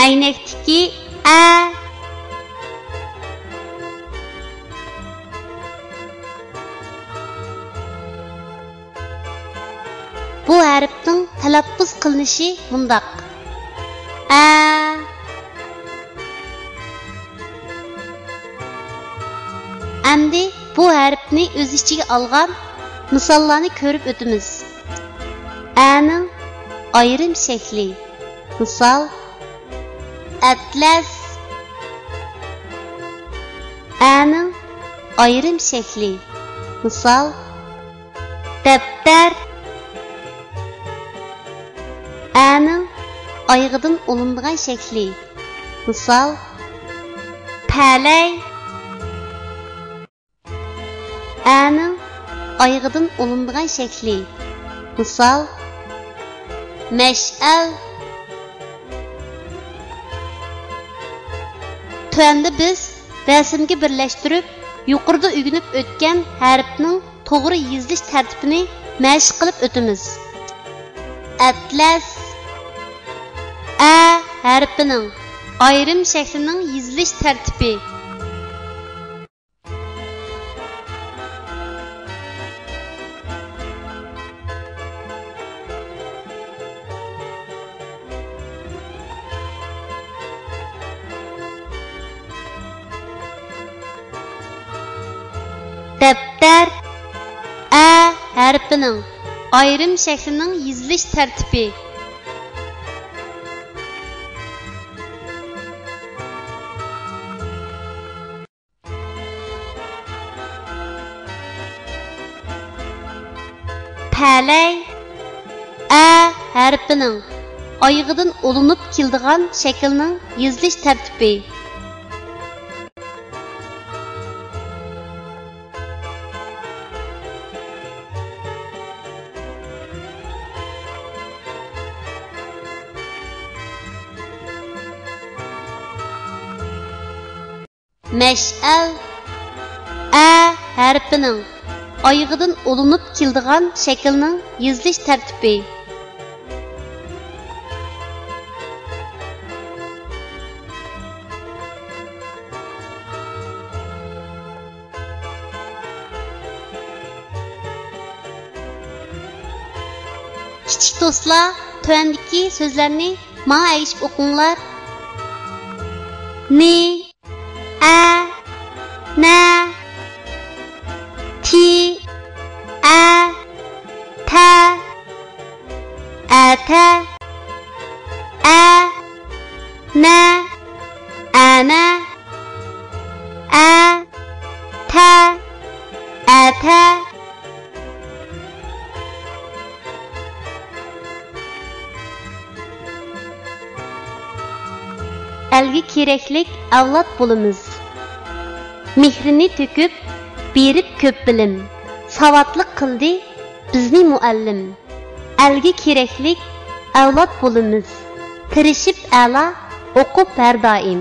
Əynəkdəki ə. Bu hərfning talaffuz qilinishi bundaq. Ə. Əmdi bu hərfni öz içiga alğan misollarni ko'rib o'tamiz. A'ning ayrim shakli. Misol atlas. A'ning ayrim shakli. Misol daftar. A'ning oyog'idan olingan shakli. Misol palay. A'ning oyog'idan olingan shakli. Misol mash'al. Tuanda biz rasmga birlashtirib, yuqorida o'rganib o'tgan harfning to'g'ri yozilish tartibini mashq qilib o'tamiz. Atlas. A harfining ayrim shaklining yozilish tartibi. Daftar. A harfining ayrim shaklining yozilish tartibi. Palay. A harfining oyog'idan olinib keladigan shaklning yozilish tartibi. Mash'al. A harfining oyog'idan olinib keladigan shaklning yozilish tartibi. Kichik do'stlar, tuandagi so'zlarni menga aytib o'qinglar. Ni, a, na, ti, a, ta, ata, a, na, ana, a, ta, ata. Elgi keraklik avlod bo'lamiz. Mehrini to'kib, berib ko'p bilim. Savatliq qildi bizni muallim. Elgi keraklik avlod bo'lamiz. Tirishib a'la, o'qib har doim.